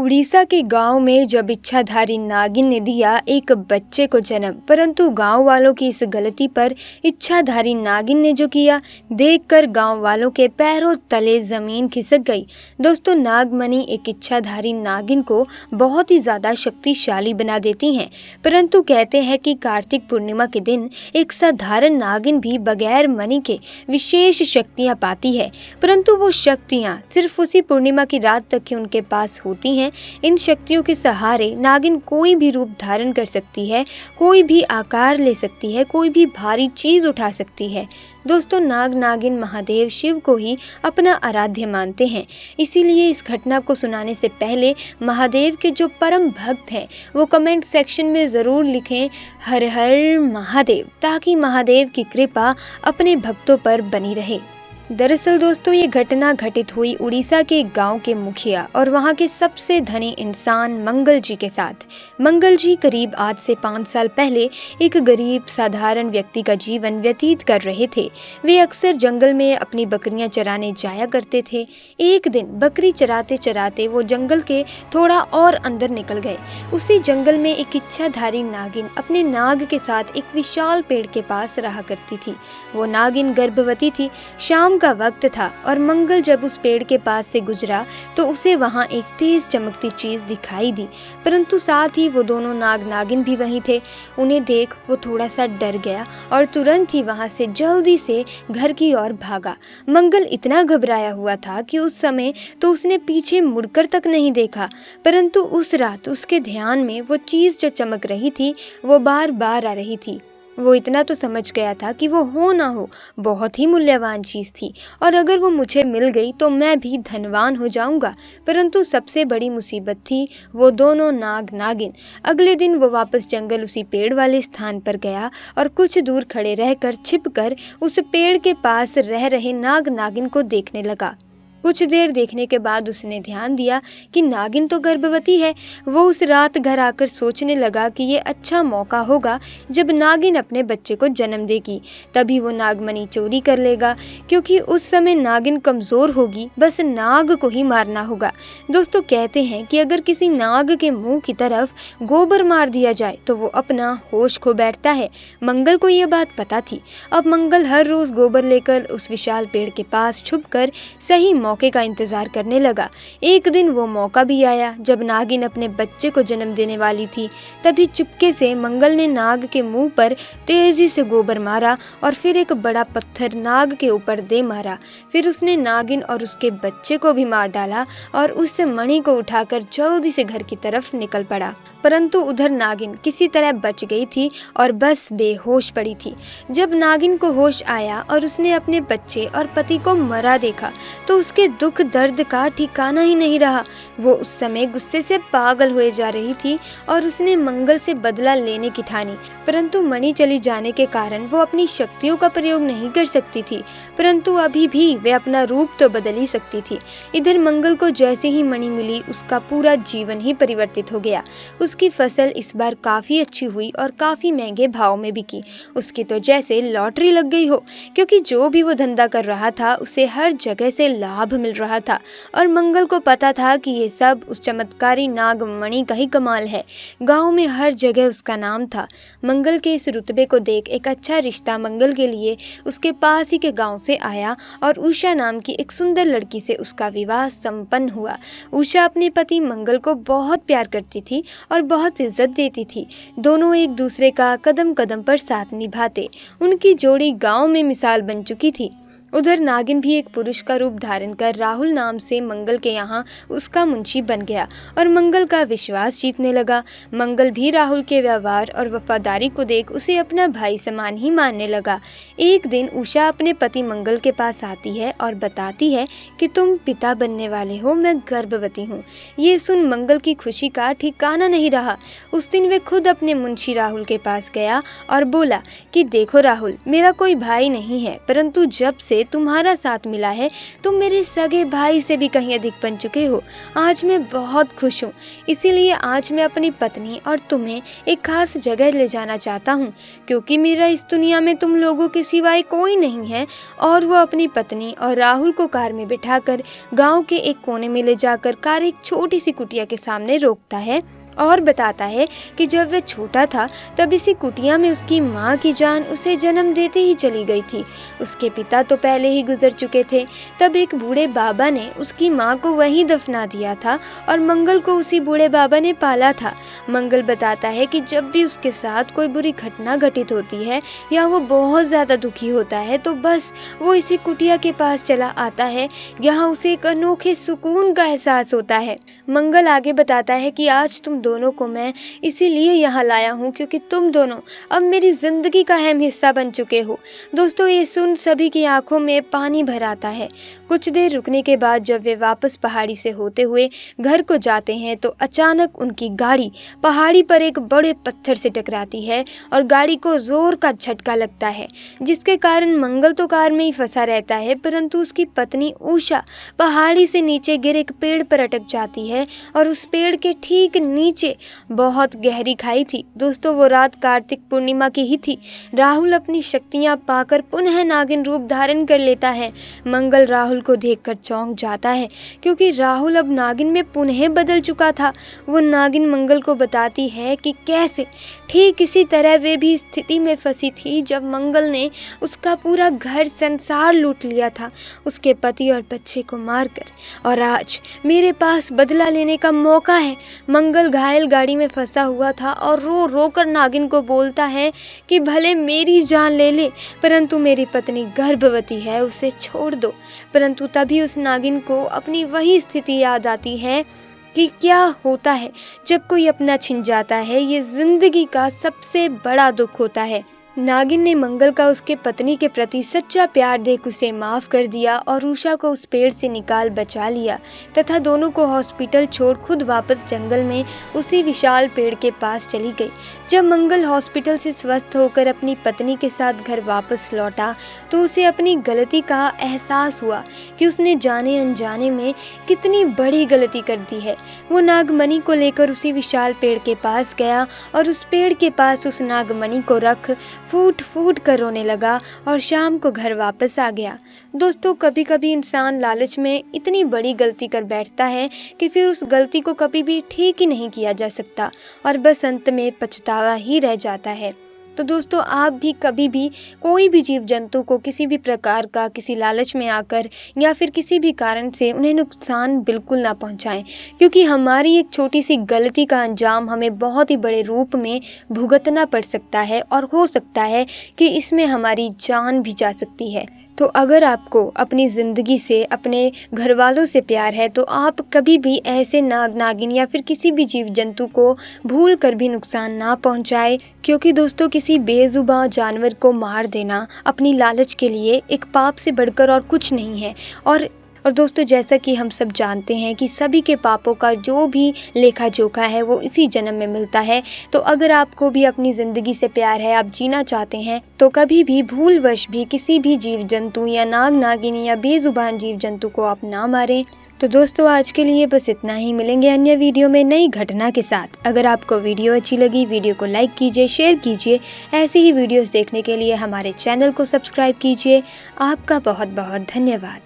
उड़ीसा के गांव में जब इच्छाधारी नागिन ने दिया एक बच्चे को जन्म, परंतु गांव वालों की इस गलती पर इच्छाधारी नागिन ने जो किया देखकर गांव वालों के पैरों तले जमीन खिसक गई। दोस्तों, नागमणि एक इच्छाधारी नागिन को बहुत ही ज्यादा शक्तिशाली बना देती हैं, परंतु कहते हैं कि कार्तिक पूर्णिमा के दिन एक साधारण नागिन भी बगैर मणि के विशेष शक्तियाँ पाती है, परंतु वो शक्तियाँ सिर्फ उसी पूर्णिमा की रात तक ही उनके पास होती हैं। इन शक्तियों के सहारे नागिन कोई भी रूप धारण कर सकती है, कोई भी आकार ले सकती है, कोई भी भारी चीज उठा सकती है। दोस्तों, नाग नागिन महादेव शिव को ही अपना आराध्य मानते हैं, इसीलिए इस घटना को सुनाने से पहले महादेव के जो परम भक्त हैं वो कमेंट सेक्शन में ज़रूर लिखें हर हर महादेव, ताकि महादेव की कृपा अपने भक्तों पर बनी रहे। दरअसल दोस्तों, ये घटना घटित हुई उड़ीसा के एक गांव के मुखिया और वहां के सबसे धनी इंसान मंगल जी के साथ। मंगल जी करीब आज से 5 साल पहले एक गरीब साधारण व्यक्ति का जीवन व्यतीत कर रहे थे। वे अक्सर जंगल में अपनी बकरियां चराने जाया करते थे। एक दिन बकरी चराते चराते वो जंगल के थोड़ा और अंदर निकल गए। उसी जंगल में एक इच्छाधारी नागिन अपने नाग के साथ एक विशाल पेड़ के पास रहा करती थी। वो नागिन गर्भवती थी। शाम का वक्त था और मंगल जब उस पेड़ के पास से गुजरा तो उसे वहां एक तेज चमकती चीज दिखाई दी, परंतु साथ ही वो दोनों नाग नागिन भी वहीं थे। उन्हें देख वो थोड़ा सा डर गया और तुरंत ही वहां से जल्दी से घर की ओर भागा। मंगल इतना घबराया हुआ था कि उस समय तो उसने पीछे मुड़कर तक नहीं देखा, परंतु उस रात उसके ध्यान में वो चीज जो चमक रही थी वो बार बार आ रही थी। वो इतना तो समझ गया था कि वो हो ना हो बहुत ही मूल्यवान चीज़ थी और अगर वो मुझे मिल गई तो मैं भी धनवान हो जाऊंगा। परंतु सबसे बड़ी मुसीबत थी वो दोनों नाग नागिन। अगले दिन वो वापस जंगल उसी पेड़ वाले स्थान पर गया और कुछ दूर खड़े रहकर छिपकर उस पेड़ के पास रह रहे नाग नागिन को देखने लगा। कुछ देर देखने के बाद उसने ध्यान दिया कि नागिन तो गर्भवती है। वो उस रात घर आकर सोचने लगा कि ये अच्छा मौका होगा जब नागिन अपने बच्चे को जन्म देगी, तभी वो नागमणि चोरी कर लेगा, क्योंकि उस समय नागिन कमज़ोर होगी, बस नाग को ही मारना होगा। दोस्तों, कहते हैं कि अगर किसी नाग के मुंह की तरफ गोबर मार दिया जाए तो वो अपना होश खो बैठता है। मंगल को ये बात पता थी। अब मंगल हर रोज़ गोबर लेकर उस विशाल पेड़ के पास छुपकर सही मौके का इंतजार करने लगा। एक दिन वो मौका भी आया जब नागिन अपने बच्चे को जन्म देने वाली थी। तभी चुपके से मंगल ने नाग के मुंह पर तेजी से गोबर मारा और फिर एक बड़ा पत्थर नाग के ऊपर दे मारा। फिर उसने नागिन और उसके बच्चे को भी मार डाला और उस मणि को उठाकर जल्दी से घर की तरफ निकल पड़ा। परंतु उधर नागिन किसी तरह बच गई थी और बस बेहोश पड़ी थी। जब नागिन को होश आया और उसने अपने बच्चे और पति को मरा देखा तो उसके दुख दर्द का ठिकाना ही नहीं रहा। वो उस समय गुस्से से पागल हुए जा रही थी और उसने मंगल से बदला लेने की ठानी, परंतु मणि चली जाने के कारण वो अपनी शक्तियों का प्रयोग नहीं कर सकती थी। परंतु अभी भी वे अपना रूप तो बदल ही सकती थी। इधर मंगल को जैसे ही मणि मिली उसका पूरा जीवन ही परिवर्तित हो गया। उसकी फसल इस बार काफ़ी अच्छी हुई और काफ़ी महंगे भाव में बिकी। उसकी तो जैसे लॉटरी लग गई हो, क्योंकि जो भी वो धंधा कर रहा था उसे हर जगह से लाभ मिल रहा था और मंगल को पता था कि ये सब उस चमत्कारी नागमणि का ही कमाल है। गांव में हर जगह उसका नाम था। मंगल के इस रुतबे को देख एक अच्छा रिश्ता मंगल के लिए उसके पास ही के गांव से आया और उषा नाम की एक सुंदर लड़की से उसका विवाह संपन्न हुआ। उषा अपने पति मंगल को बहुत प्यार करती थी और बहुत इज्जत देती थी। दोनों एक दूसरे का कदम कदम पर साथ निभाते। उनकी जोड़ी गांव में मिसाल बन चुकी थी। उधर नागिन भी एक पुरुष का रूप धारण कर राहुल नाम से मंगल के यहाँ उसका मुंशी बन गया और मंगल का विश्वास जीतने लगा। मंगल भी राहुल के व्यवहार और वफादारी को देख उसे अपना भाई समान ही मानने लगा। एक दिन उषा अपने पति मंगल के पास आती है और बताती है कि तुम पिता बनने वाले हो, मैं गर्भवती हूँ। ये सुन मंगल की खुशी का ठिकाना नहीं रहा। उस दिन वे खुद अपने मुंशी राहुल के पास गया और बोला कि देखो राहुल, मेरा कोई भाई नहीं है, परंतु जब से से तुम्हारा साथ मिला है तुम मेरे सगे भाई से भी कहीं अधिक बन चुके हो। आज मैं बहुत खुश हूँ, इसीलिए आज मैं अपनी पत्नी और तुम्हें एक खास जगह ले जाना चाहता हूँ, क्योंकि मेरा इस दुनिया में तुम लोगों के सिवाय कोई नहीं है। और वो अपनी पत्नी और राहुल को कार में बिठाकर गांव के एक कोने में ले जाकर कार एक छोटी सी कुटिया के सामने रोकता है और बताता है कि जब वह छोटा था तब इसी कुटिया में उसकी माँ की जान उसे जन्म देते ही चली गई थी। उसके पिता तो पहले ही गुजर चुके थे। तब एक बूढ़े बाबा ने उसकी माँ को वहीं दफना दिया था और मंगल को उसी बूढ़े बाबा ने पाला था। मंगल बताता है कि जब भी उसके साथ कोई बुरी घटना घटित होती है या वो बहुत ज़्यादा दुखी होता है तो बस वो इसी कुटिया के पास चला आता है। यहाँ उसे एक अनोखे सुकून का एहसास होता है। मंगल आगे बताता है कि आज तुम दोनों को मैं इसीलिए यहाँ लाया हूँ क्योंकि तुम दोनों अब मेरी जिंदगी का अहम हिस्सा बन चुके हो। दोस्तों, ये सुन सभी की आंखों में पानी भर आता है। कुछ देर रुकने के बाद जब वे वापस पहाड़ी से होते हुए घर को जाते हैं तो अचानक उनकी गाड़ी पहाड़ी पर एक बड़े पत्थर से टकराती है और गाड़ी को जोर का झटका लगता है, जिसके कारण मंगल तो कार में ही फंसा रहता है, परंतु उसकी पत्नी उषा पहाड़ी से नीचे गिर एक पेड़ पर अटक जाती है और उस पेड़ के ठीक नीचे बहुत गहरी खाई थी। दोस्तों, वो रात कार्तिक पूर्णिमा की ही थी। राहुल अपनी शक्तियां पाकर पुनः नागिन रूप धारण कर लेता है। मंगल राहुल को देखकर चौंक जाता है क्योंकि राहुल अब नागिन में पुनः बदल चुका था। वो नागिन मंगल को बताती है कि कैसे ठीक इसी तरह वे भी स्थिति में फंसी थी जब मंगल ने उसका पूरा घर संसार लूट लिया था, उसके पति और बच्चे को मारकर। और आज मेरे पास बदला लेने का मौका है। मंगल घायल गाड़ी में फंसा हुआ था और रो रो कर नागिन को बोलता है कि भले मेरी जान ले ले, परंतु मेरी पत्नी गर्भवती है, उसे छोड़ दो। परंतु तभी उस नागिन को अपनी वही स्थिति याद आती है कि क्या होता है जब कोई अपना छिन जाता है। ये जिंदगी का सबसे बड़ा दुख होता है। नागिन ने मंगल का उसके पत्नी के प्रति सच्चा प्यार देख उसे माफ कर दिया और उषा को उस पेड़ से निकाल बचा लिया तथा दोनों को हॉस्पिटल छोड़ खुद वापस जंगल में उसी विशाल पेड़ के पास चली गई। जब मंगल हॉस्पिटल से स्वस्थ होकर अपनी पत्नी के साथ घर वापस लौटा तो उसे अपनी गलती का एहसास हुआ कि उसने जाने अनजाने में कितनी बड़ी गलती कर दी है। वो नागमणि को लेकर उसी विशाल पेड़ के पास गया और उस पेड़ के पास उस नागमणि को रख फूट फूट कर रोने लगा और शाम को घर वापस आ गया। दोस्तों, कभी कभी इंसान लालच में इतनी बड़ी गलती कर बैठता है कि फिर उस गलती को कभी भी ठीक ही नहीं किया जा सकता और बस अंत में पछतावा ही रह जाता है। तो दोस्तों, आप भी कभी भी कोई भी जीव जंतु को किसी भी प्रकार का किसी लालच में आकर या फिर किसी भी कारण से उन्हें नुकसान बिल्कुल ना पहुंचाएं, क्योंकि हमारी एक छोटी सी गलती का अंजाम हमें बहुत ही बड़े रूप में भुगतना पड़ सकता है और हो सकता है कि इसमें हमारी जान भी जा सकती है। तो अगर आपको अपनी ज़िंदगी से, अपने घर वालों से प्यार है तो आप कभी भी ऐसे नाग नागिन या फिर किसी भी जीव जंतु को भूल कर भी नुकसान ना पहुंचाए, क्योंकि दोस्तों किसी बेजुबान जानवर को मार देना अपनी लालच के लिए एक पाप से बढ़कर और कुछ नहीं है। और दोस्तों, जैसा कि हम सब जानते हैं कि सभी के पापों का जो भी लेखा जोखा है वो इसी जन्म में मिलता है। तो अगर आपको भी अपनी ज़िंदगी से प्यार है, आप जीना चाहते हैं, तो कभी भी भूलवश भी किसी भी जीव जंतु या नाग नागिन या बेजुबान जीव जंतु को आप ना मारें। तो दोस्तों, आज के लिए बस इतना ही। मिलेंगे अन्य वीडियो में नई घटना के साथ। अगर आपको वीडियो अच्छी लगी, वीडियो को लाइक कीजिए, शेयर कीजिए। ऐसे ही वीडियोस देखने के लिए हमारे चैनल को सब्सक्राइब कीजिए। आपका बहुत बहुत धन्यवाद।